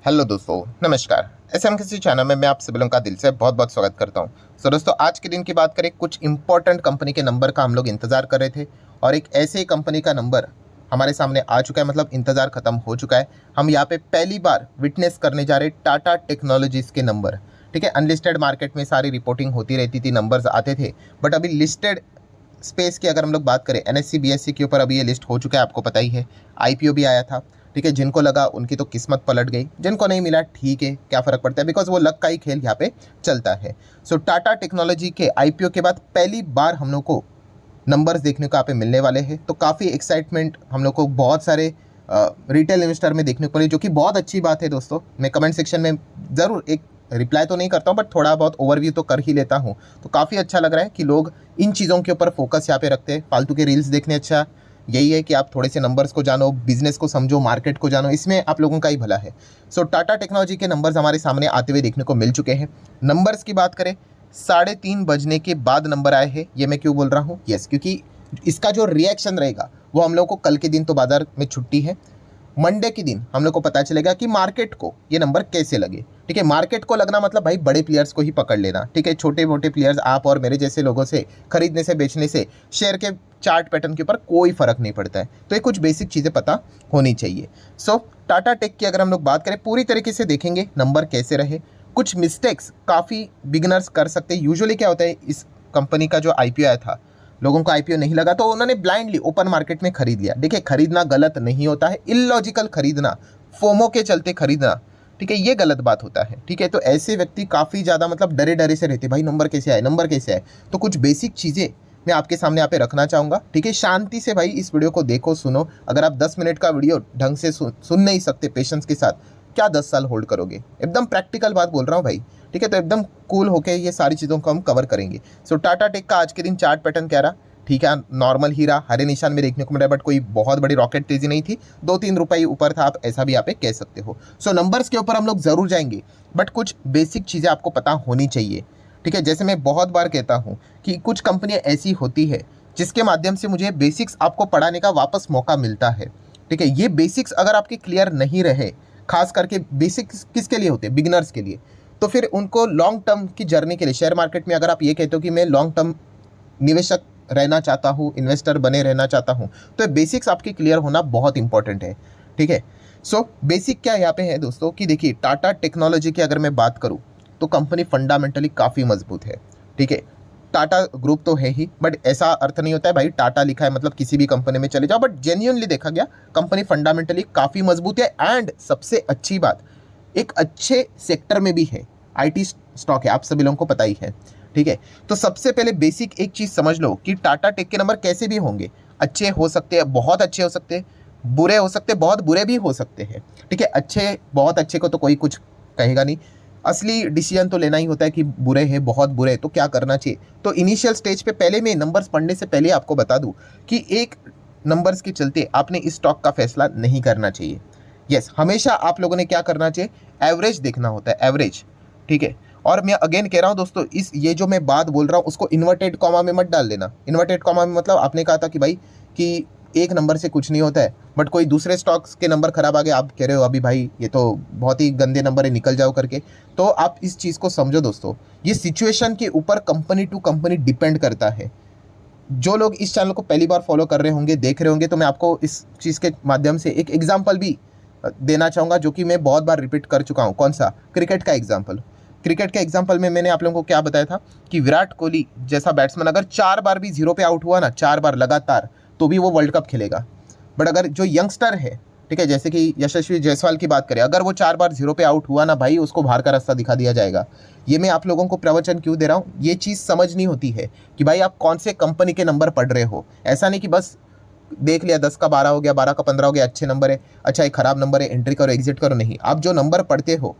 Hello दोस्तों, नमस्कार। SMKC channel में मैं आप सभी लोगों का दिल से बहुत बहुत स्वागत करता हूं। दोस्तों, आज के दिन की बात करें, कुछ इंपॉर्टेंट कंपनी के नंबर का हम लोग इंतजार कर रहे थे और एक ऐसे ही कंपनी का नंबर हमारे सामने आ चुका है, मतलब इंतजार खत्म हो चुका है। हम यहाँ पे पहली बार विटनेस करने जा रहे टाटा टेक्नोलॉजीज के नंबर। ठीक है, अनलिस्टेड मार्केट में सारी रिपोर्टिंग होती रहती थी, नंबर्स आते थे, बट अभी लिस्टेड स्पेस की अगर हम लोग बात करें, एनएससी बीएससी के ऊपर अभी ये लिस्ट हो चुका है, आपको पता ही है। आईपीओ भी आया था। ठीक है, जिनको लगा उनकी तो किस्मत पलट गई, जिनको नहीं मिला ठीक है, क्या फ़र्क पड़ता है, बिकॉज वो लक का ही खेल यहाँ पे चलता है। सो टाटा टेक्नोलॉजी के आईपीओ के बाद पहली बार हम लोग को नंबर्स देखने को यहाँ पे मिलने वाले हैं, तो काफ़ी एक्साइटमेंट हम लोग को बहुत सारे रिटेल इन्वेस्टर में देखने को मिले, जो कि बहुत अच्छी बात है। दोस्तों, मैं कमेंट सेक्शन में ज़रूर एक रिप्लाई तो नहीं करता हूँ, बट थोड़ा बहुत ओवरव्यू तो कर ही लेता हूँ। तो काफ़ी अच्छा लग रहा है कि लोग इन चीज़ों के ऊपर फोकस यहाँ पे रखते हैं। फालतू के रील्स देखने अच्छा यही है कि आप थोड़े से नंबर्स को जानो, बिजनेस को समझो, मार्केट को जानो, इसमें आप लोगों का ही भला है। सो टाटा टेक्नोलॉजी के नंबर्स हमारे सामने आते हुए देखने को मिल चुके हैं। नंबर्स की बात करें, 3:30 बजने के बाद नंबर आए हैं। ये मैं क्यों बोल रहा हूँ? यस, क्योंकि इसका जो रिएक्शन रहेगा वो हम लोग को कल के दिन तो बाजार में छुट्टी है, मंडे के दिन हम लोग को पता चलेगा कि मार्केट को ये नंबर कैसे लगे। ठीक है, मार्केट को लगना मतलब भाई बड़े प्लेयर्स को ही पकड़ लेना। ठीक है, छोटे मोटे प्लेयर्स आप और मेरे जैसे लोगों से खरीदने से बेचने से शेयर के चार्ट पैटर्न के ऊपर कोई फर्क नहीं पड़ता है। तो ये कुछ बेसिक चीज़ें पता होनी चाहिए। सो टाटा टेक की अगर हम लोग बात करें, पूरी तरीके से देखेंगे नंबर कैसे रहे। कुछ मिस्टेक्स काफ़ी बिगिनर्स कर सकते हैं। यूजुअली क्या होता है, इस कंपनी का जो आईपीओ आया था, लोगों को आईपीओ नहीं लगा तो उन्होंने ब्लाइंडली ओपन मार्केट में खरीद लिया। देखिए, खरीदना गलत नहीं होता है, इलॉजिकल खरीदना, फोमो के चलते खरीदना, ठीक है, ये गलत बात होता है। ठीक है, तो ऐसे व्यक्ति काफ़ी ज़्यादा मतलब डरे डरे से रहते, भाई नंबर कैसे आए, नंबर कैसे आए। तो कुछ बेसिक चीज़ें मैं आपके सामने यहाँ पे रखना चाहूँगा। ठीक है, शांति से भाई इस वीडियो को देखो, सुनो। अगर आप 10 मिनट का वीडियो ढंग से सुन नहीं सकते पेशेंस के साथ, क्या 10 साल होल्ड करोगे? एकदम प्रैक्टिकल बात बोल रहा हूँ भाई। ठीक है, तो एकदम कूल होके ये सारी चीज़ों को हम कवर करेंगे। सो टाटा टेक का आज के दिन चार्ट पैटर्न क्या रहा? ठीक है, नॉर्मल ही रहा, हरे निशान में देखने को मिला, बट कोई बहुत बड़ी रॉकेट तेजी नहीं थी। 2-3 रुपये ऊपर था, आप ऐसा भी यहाँ पे कह सकते हो। सो नंबर्स के ऊपर हम लोग जरूर जाएंगे, बट कुछ बेसिक चीज़ें आपको पता होनी चाहिए। ठीक है, जैसे मैं बहुत बार कहता हूँ कि कुछ कंपनियाँ ऐसी होती है जिसके माध्यम से मुझे बेसिक्स आपको पढ़ाने का वापस मौका मिलता है। ठीक है, ये बेसिक्स अगर आपके क्लियर नहीं रहे, खास करके बेसिक्स किसके लिए होते हैं? बिगिनर्स के लिए। तो फिर उनको लॉन्ग टर्म की जर्नी के लिए शेयर मार्केट में अगर आप ये कहते हो कि मैं लॉन्ग टर्म निवेशक रहना चाहता हूँ, इन्वेस्टर बने रहना चाहता हूँ, तो बेसिक्स आपके क्लियर होना बहुत इंपॉर्टेंट है। ठीक है, सो बेसिक क्या यहाँ पे है दोस्तों कि देखिए, टाटा टेक्नोलॉजी की अगर मैं बात करूँ तो कंपनी फंडामेंटली काफ़ी मजबूत है। ठीक है, टाटा ग्रुप तो है ही, बट ऐसा अर्थ नहीं होता है भाई टाटा लिखा है मतलब किसी भी कंपनी में चले जाओ, बट जेन्युइनली देखा गया कंपनी फंडामेंटली काफ़ी मजबूत है। एंड सबसे अच्छी बात, एक अच्छे सेक्टर में भी है, आईटी स्टॉक है, आप सभी लोगों को पता ही है। ठीक है, तो सबसे पहले बेसिक एक चीज़ समझ लो कि टाटा टेक के नंबर कैसे भी होंगे। अच्छे हो सकते हैं, बहुत अच्छे हो सकते हैं, बुरे हो सकते हैं, बहुत बुरे भी हो सकते हैं। ठीक है, अच्छे, बहुत अच्छे को तो कोई कुछ कहेगा नहीं, असली डिसीजन तो लेना ही होता है कि बुरे हैं, बहुत बुरे हैं, तो क्या करना चाहिए। तो इनिशियल स्टेज पे पहले मैं नंबर्स पढ़ने से पहले आपको बता दूं कि एक नंबर्स के चलते आपने इस स्टॉक का फैसला नहीं करना चाहिए। यस, हमेशा आप लोगों ने क्या करना चाहिए? एवरेज देखना होता है, एवरेज। ठीक है, और मैं अगेन कह रहा हूं दोस्तों, इस ये जो मैं बात बोल रहा हूं उसको इन्वर्टेड कॉमा में मत डाल देना। इन्वर्टेड कॉमा में मतलब आपने कहा था कि भाई कि एक नंबर से कुछ नहीं होता है, बट कोई दूसरे स्टॉक्स के नंबर खराब आ गए, आप कह रहे हो अभी भाई ये तो बहुत ही गंदे नंबर है, निकल जाओ करके। तो आप इस चीज़ को समझो दोस्तों, ये सिचुएशन के ऊपर कंपनी टू कंपनी डिपेंड करता है। जो लोग इस चैनल को पहली बार फॉलो कर रहे होंगे, देख रहे होंगे, तो मैं आपको इस चीज़ के माध्यम से एक एग्जाम्पल भी देना चाहूँगा, जो कि मैं बहुत बार रिपीट कर चुका हूँ। कौन सा? क्रिकेट का एग्जाम्पल। क्रिकेट के एग्जाम्पल में मैंने आप लोगों को क्या बताया था कि विराट कोहली जैसा बैट्समैन अगर 4 बार भी 0 पे आउट हुआ ना, 4 बार लगातार, तो भी वो वर्ल्ड कप खेलेगा। बट अगर जो यंगस्टर है, ठीक है, जैसे कि यशस्वी जायसवाल की बात करें, अगर वो 4 बार 0 पे आउट हुआ ना भाई, उसको बाहर का रास्ता दिखा दिया जाएगा। ये मैं आप लोगों को प्रवचन क्यों दे रहा हूँ? ये चीज़ समझनी होती है कि भाई आप कौन से कंपनी के नंबर पढ़ रहे हो। ऐसा नहीं कि बस देख लिया 10 का 12 हो गया, 12 का 15 हो गया, अच्छे नंबर है, अच्छा ये खराब नंबर है, एंट्री करो, एग्जिट करो। नहीं, आप जो नंबर पढ़ते हो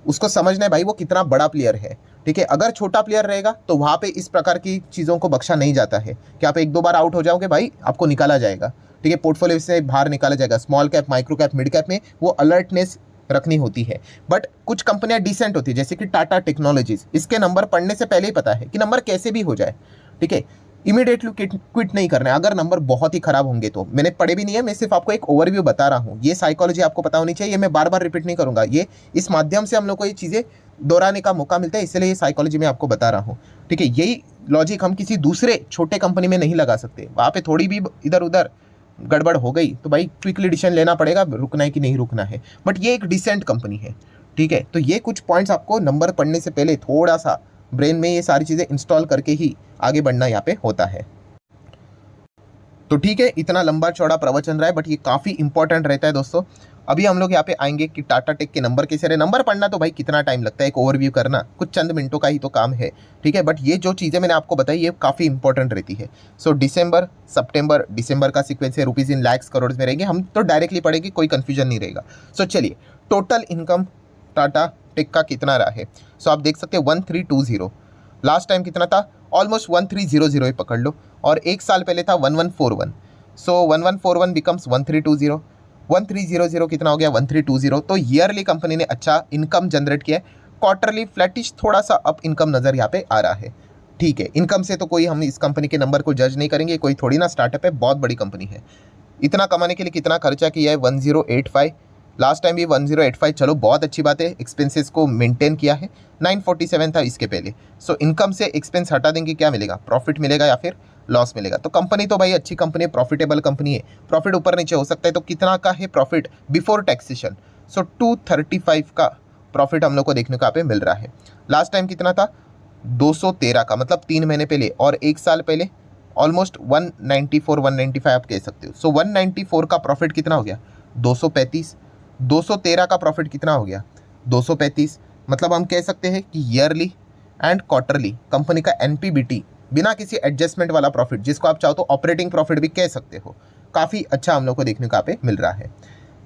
उसको समझना है भाई वो कितना बड़ा प्लेयर है। ठीक है, अगर छोटा प्लेयर रहेगा तो वहाँ पे इस प्रकार की चीज़ों को बख्शा नहीं जाता है कि आप 1-2 बार आउट हो जाओगे भाई, आपको निकाला जाएगा। ठीक है, पोर्टफोलियो से बाहर निकाला जाएगा। Small cap, micro cap, mid cap में वो अलर्टनेस रखनी होती है। बट कुछ कंपनियां डिसेंट होती है, जैसे कि टाटा टेक्नोलॉजीज, इसके नंबर पढ़ने से पहले ही पता है कि नंबर कैसे भी हो जाए। ठीक है, इमीडिएटली क्विट नहीं करना है अगर नंबर बहुत ही खराब होंगे तो। मैंने पढ़े भी नहीं है, मैं सिर्फ आपको एक ओवरव्यू बता रहा हूँ। ये साइकोलॉजी आपको पता होनी चाहिए, मैं बार बार रिपीट नहीं करूंगा। ये इस माध्यम से हम लोग को ये चीज़ें दोहराने का मौका मिलता है, इसलिए ये साइकोलॉजी में आपको बता रहा हूँ। ठीक है, यही लॉजिक हम किसी दूसरे छोटे कंपनी में नहीं लगा सकते। वहाँ पे थोड़ी भी इधर उधर गड़बड़ हो गई तो भाई क्विकली डिसीजन लेना पड़ेगा, रुकना है कि नहीं रुकना है। बट ये एक डिसेंट कंपनी है। ठीक है, तो ये कुछ पॉइंट्स आपको नंबर पढ़ने से पहले थोड़ा सा ब्रेन में ये सारी चीज़ें इंस्टॉल करके ही आगे बढ़ना यहाँ पे होता है। तो ठीक है, इतना लंबा चौड़ा प्रवचन रहा है, बट ये काफ़ी इंपॉर्टेंट रहता है दोस्तों। अभी हम लोग यहाँ पे आएंगे कि टाटा टेक के नंबर कैसे रहे। नंबर पढ़ना तो भाई कितना टाइम लगता है, एक ओवरव्यू करना कुछ चंद मिनटों का ही तो काम है। ठीक है, बट ये जो चीज़ें मैंने आपको बताई ये काफ़ी इंपॉर्टेंट रहती है। सो दिसंबर सितंबर दिसंबर का सीक्वेंस है, रुपीज़ इन लैक्स करोड़ में रहेंगे। हम तो डायरेक्टली पढ़ेंगे, कोई कन्फ्यूजन नहीं रहेगा। सो चलिए, टोटल इनकम टाटा टेक का कितना रहा है। सो आप देख सकते हैं 1320। लास्ट टाइम कितना था, ऑलमोस्ट 1300 ही पकड़ लो, और एक साल पहले था 1141। सो 1141 बिकम्स 1320, 1300 कितना हो गया 1320। तो ईयरली कंपनी ने अच्छा इनकम जनरेट किया है। क्वार्टरली फ्लैटिश थोड़ा सा अप इनकम नज़र यहाँ पे आ रहा है। ठीक है, इनकम से तो कोई हम इस कंपनी के नंबर को जज नहीं करेंगे, कोई थोड़ी ना स्टार्टअप है, बहुत बड़ी कंपनी है। इतना कमाने के लिए कितना खर्चा किया है 1085। लास्ट टाइम भी 1085, चलो बहुत अच्छी बात है। एक्सपेंसेस को मेंटेन किया है, 947 था इसके पहले। सो इनकम से एक्सपेंस हटा देंगे, क्या मिलेगा, प्रॉफिट मिलेगा या फिर लॉस मिलेगा। तो कंपनी तो भाई अच्छी कंपनी है, प्रॉफिटेबल कंपनी है। प्रॉफिट ऊपर नीचे हो सकता है, तो कितना का है प्रॉफिट बिफोर टैक्सेशन। सो 235 का प्रॉफिट हम लोग को देखने को यहाँ पे मिल रहा है। लास्ट टाइम कितना था 213 का, मतलब 3 महीने पहले, और एक साल पहले ऑलमोस्ट 194 195 आप कह सकते हो। सो 194 का प्रॉफिट कितना हो गया 235। 213 का प्रॉफिट कितना हो गया 235। मतलब हम कह सकते हैं कि ईयरली एंड क्वार्टरली कंपनी का एनपीबीटी बिना किसी एडजस्टमेंट वाला प्रॉफिट, जिसको आप चाहो तो ऑपरेटिंग प्रॉफिट भी कह सकते हो, काफ़ी अच्छा हम लोग को देखने को यहाँ पे मिल रहा है।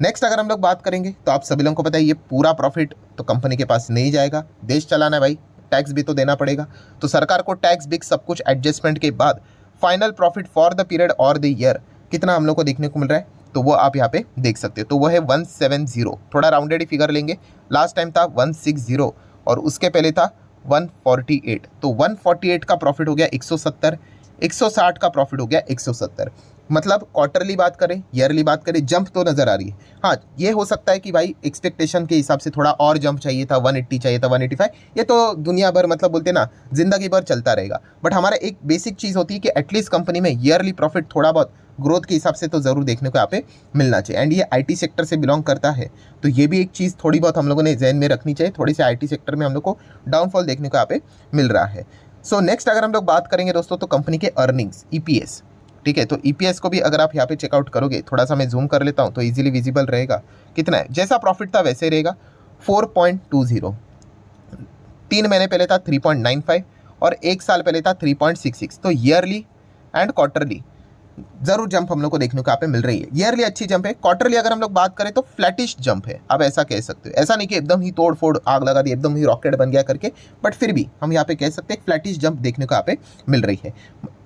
नेक्स्ट अगर हम लोग बात करेंगे तो आप सभी लोगों को पता है ये पूरा प्रॉफिट तो कंपनी के पास नहीं जाएगा, देश चलाना है भाई, टैक्स भी तो देना पड़ेगा। तो सरकार को टैक्स बिक सब कुछ एडजस्टमेंट के बाद final profit for the period और द ईयर कितना हम लोग को देखने को मिल रहा है, तो वो आप यहाँ पे देख सकते हो। तो वो है 170, थोड़ा राउंडेड ही फिगर लेंगे। लास्ट टाइम था 160 और उसके पहले था 148। तो 148 का प्रॉफिट हो गया 170, 160 का प्रॉफिट हो गया 170। मतलब क्वार्टरली बात करें, ईयरली बात करें, जंप तो नज़र आ रही है। हाँ, ये हो सकता है कि भाई एक्सपेक्टेशन के हिसाब से थोड़ा और जंप चाहिए था, 180 चाहिए था, 185। ये तो दुनिया भर मतलब बोलते ना जिंदगी भर चलता रहेगा। बट हमारा एक बेसिक चीज़ होती है कि एटलीस्ट कंपनी में ईयरली प्रॉफिट थोड़ा बहुत ग्रोथ के हिसाब से तो ज़रूर देखने को यहाँ पे मिलना चाहिए। एंड ये आईटी सेक्टर से बिलोंग करता है, तो ये भी एक चीज़ थोड़ी बहुत हम लोगों ने जहन में रखनी चाहिए। थोड़ी सी आईटी सेक्टर में हम लोग को डाउनफॉल देखने को यहाँ पे मिल रहा है। सो नेक्स्ट अगर हम लोग बात करेंगे दोस्तों, तो कंपनी के अर्निंग्स ईपीएस। ठीक है, तो ईपीएस को भी अगर आप यहाँ पे चेकआउट करोगे, थोड़ा सा मैं जूम कर लेता हूँ तो इजीली विजिबल रहेगा। कितना है, जैसा प्रॉफिट था वैसे ही रहेगा, 4.20। 3 महीने पहले था 3.95 और एक साल पहले था 3.66। तो ईयरली एंड क्वार्टरली जरूर जंप हम लोग को देखने को यहाँ पे मिल रही है। ईयरली अच्छी जंप है, क्वार्टरली अगर हम लोग बात करें तो फ्लैटिश जंप है, आप ऐसा कह सकते हो। ऐसा नहीं कि एकदम ही तोड़ फोड़ आग लगा दी, एकदम ही रॉकेट बन गया करके, बट फिर भी हम यहाँ पे कह सकते हैं फ्लैटिश जंप देखने को यहाँ पे मिल रही है।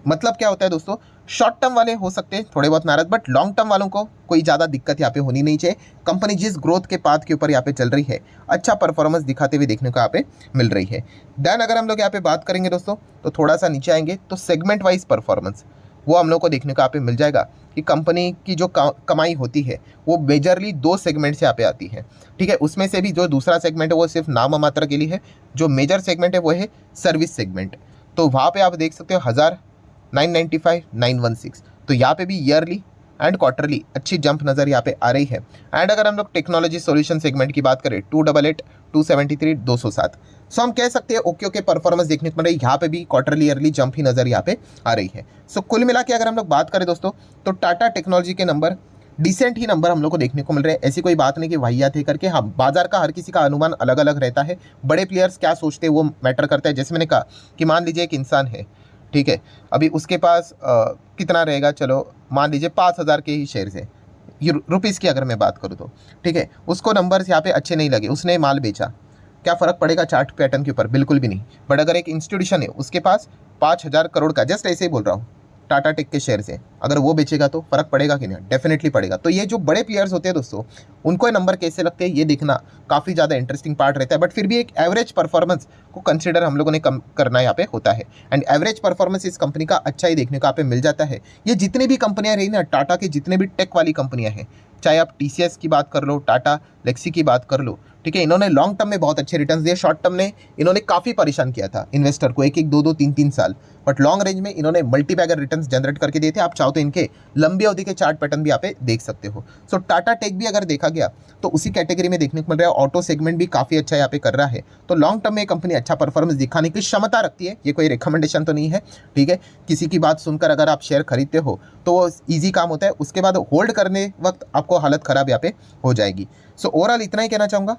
मतलब क्या होता है दोस्तों, शॉर्ट टर्म वाले हो सकते हैं थोड़े बहुत नाराज, बट लॉन्ग टर्म वालों को कोई ज़्यादा दिक्कत यहाँ पे होनी नहीं चाहिए। कंपनी जिस ग्रोथ के पाथ के ऊपर यहाँ पे चल रही है, अच्छा परफॉर्मेंस दिखाते हुए देखने को यहाँ पे मिल रही है। देन अगर हम लोग यहाँ पे बात करेंगे दोस्तों, तो थोड़ा सा नीचे आएंगे तो सेगमेंट वाइज परफॉर्मेंस वो हम लोग को देखने को यहाँ पे मिल जाएगा कि कंपनी की जो कमाई होती है वो मेजरली 2 सेगमेंट से यहाँ पे आती है। ठीक है, उसमें से भी जो दूसरा सेगमेंट है वो सिर्फ नाम मात्र के लिए है। जो मेजर सेगमेंट है वो है सर्विस सेगमेंट। तो वहाँ पे आप देख सकते हो 1000, 995, 916। तो यहाँ पे भी ईयरली एंड क्वार्टरली अच्छी जंप नज़र यहाँ पे आ रही है। एंड अगर हम लोग टेक्नोलॉजी सॉल्यूशन सेगमेंट की बात करें 288, 273, 207। सो हम कह सकते हैं ओके परफॉर्मेंस देखने को मिल रही है। यहाँ पे भी क्वार्टरली ईयरली जंप ही नज़र यहाँ पे आ रही है। सो कुल मिला के अगर हम लोग बात करें दोस्तों, तो टाटा टेक्नोलॉजी के नंबर डिसेंट ही नंबर हम लोग को देखने को मिल रहे हैं। ऐसी कोई बात नहीं कि वाहियात है करके। हाँ, बाजार का हर किसी का अनुमान अलग अलग रहता है। बड़े प्लेयर्स क्या सोचते हैं वो मैटर करता है। जैसे मैंने कहा कि मान लीजिए एक इंसान है, ठीक है, अभी उसके पास कितना रहेगा, चलो मान लीजिए 5000 के ही शेयर्स है, ये रुपीज़ की अगर मैं बात करूँ तो, ठीक है, उसको नंबर्स यहाँ पे अच्छे नहीं लगे, उसने माल बेचा, क्या फ़र्क पड़ेगा चार्ट पैटर्न के ऊपर, बिल्कुल भी नहीं। बट अगर एक इंस्टीट्यूशन है उसके पास 5000 करोड़ का, जस्ट ऐसे ही बोल रहा हूँ, टाटा टेक के शेयर से, अगर वो बेचेगा तो फर्क पड़ेगा कि नहीं? डेफिनेटली पड़ेगा। तो ये जो बड़े प्लेयर्स होते हैं दोस्तों, उनको नंबर कैसे लगते हैं ये देखना काफ़ी ज़्यादा इंटरेस्टिंग पार्ट रहता है। बट फिर भी एक एवरेज परफॉर्मेंस को कंसिडर हम लोगों ने कम करना यहाँ पे होता है, एंड एवरेज परफॉर्मेंस इस कंपनी का अच्छा ही देखने को यहाँ पे मिल जाता है। ये जितनी भी कंपनियाँ रही ना, टाटा की जितने भी टेक वाली कंपनियाँ हैं, चाहे आप TCS की बात कर लो, टाटा लेक्सी की बात कर लो, ठीक है, इन्होंने लॉन्ग टर्म में बहुत अच्छे रिटर्न्स दिए। शॉर्ट टर्म में इन्होंने काफ़ी परेशान किया था इन्वेस्टर को, एक एक दो दो तीन तीन साल, बट लॉन्ग रेंज में इन्होंने मल्टी बैगर रिटर्न्स जनरेट करके दिए थे। आप चाहो तो इनके लंबी अवधि के चार्ट पैटर्न भी यहाँ पे देख सकते हो। सो टाटा टेक भी अगर देखा गया तो उसी कैटेगरी में देखने को मिल रहा है। ऑटो सेगमेंट भी काफ़ी अच्छा यहाँ पे कर रहा है। तो लॉन्ग टर्म में कंपनी अच्छा परफॉर्मेंस दिखाने की क्षमता रखती है। ये कोई रिकमेंडेशन तो नहीं है, ठीक है। किसी की बात सुनकर अगर आप शेयर खरीदते हो तो वो ईजी काम होता है, उसके बाद होल्ड करने वक्त आपको हालत ख़राब यहाँ पे हो जाएगी। सो ओवरऑल इतना ही कहना चाहूँगा।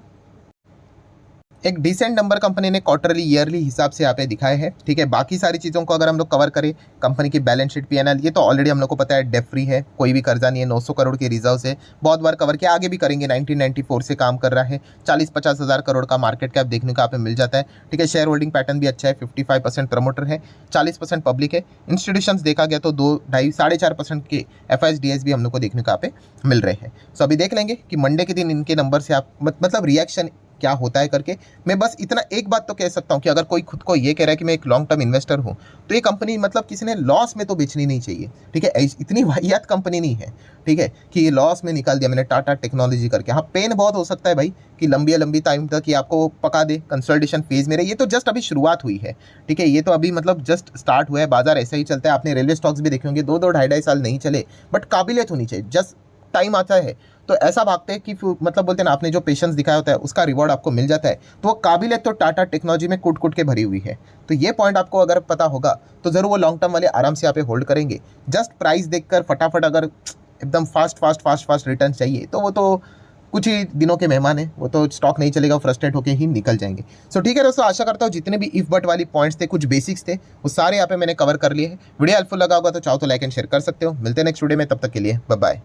एक डिसेंट नंबर कंपनी ने क्वार्टरली ईयरली हिसाब से यहाँ पे दिखाए हैं, ठीक है। बाकी सारी चीज़ों को अगर हम लोग कवर करें, कंपनी की बैलेंस शीट, P&L, ये तो ऑलरेडी हम लोग को पता है, डेट फ्री है, कोई भी कर्जा नहीं है, 900 करोड़ के रिजर्व है, बहुत बार कवर किया, आगे भी करेंगे। 1994 से काम कर रहा है, 40-50 हज़ार करोड़ का मार्केट कैप देखने को यहाँ पे मिल जाता है, ठीक है। शेयर होल्डिंग पैटर्न भी अच्छा है, 55% प्रमोटर है, 40% पब्लिक है। इंस्टीट्यूशंस देखा गया तो 2-2.5-4.5% के FIDs भी हम लोग को देखने को यहाँ पे मिल रहे हैं। सो अभी देख लेंगे कि मंडे के दिन इनके नंबर से आप मतलब रिएक्शन क्या होता है करके। मैं बस इतना एक बात तो कह सकता हूँ कि अगर कोई खुद को ये कह रहा है कि मैं एक लॉन्ग टर्म इन्वेस्टर हूँ, तो ये कंपनी मतलब किसी ने लॉस में तो बेचनी नहीं चाहिए, ठीक है। इतनी वाहियात कंपनी नहीं है, ठीक है, कि ये लॉस में निकाल दिया मैंने टाटा टेक्नोलॉजी करके। हाँ, पेन बहुत हो सकता है भाई कि लंबी टाइम तक ये आपको पका दे, कंसल्टेशन फेज में रहे। ये तो जस्ट अभी शुरुआत हुई है, ठीक है। ये तो अभी मतलब जस्ट स्टार्ट हुआ है, बाजार ऐसा ही चलता है। आपने रेलवे स्टॉक्स भी देखे होंगे, 2-2, 2.5 साल नहीं चले, बट काबिलियत होनी चाहिए। जस्ट टाइम आता है तो ऐसा भागते हैं कि मतलब बोलते हैं ना, आपने जो पेशेंस दिखाया होता है उसका रिवॉर्ड आपको मिल जाता है। तो वो काबिलियत तो टाटा टेक्नोलॉजी में कूट कूट के भरी हुई है। तो ये पॉइंट आपको अगर पता होगा तो ज़रूर वो लॉन्ग टर्म वाले आराम से यहाँ पे होल्ड करेंगे। जस्ट प्राइस देखकर फटाफट अगर एकदम फास्ट रिटर्न चाहिए तो वो तो कुछ ही दिनों के मेहमान हैं, वो तो स्टॉक नहीं चलेगा, फ्रस्ट्रेट होकर ही निकल जाएंगे। सो ठीक है दोस्तों, आशा करता हूँ जितने भी इफ बट वाली पॉइंट्स थे, कुछ बेसिक्स थे, वो सारे यहाँ पे मैंने कवर कर लिए हैं। वीडियो हेल्पफुल लगा होगा तो चाहो तो लाइक एंड शेयर कर सकते हो। मिलते हैं नेक्स्ट वीडियो में, तब तक के लिए बाय बाय।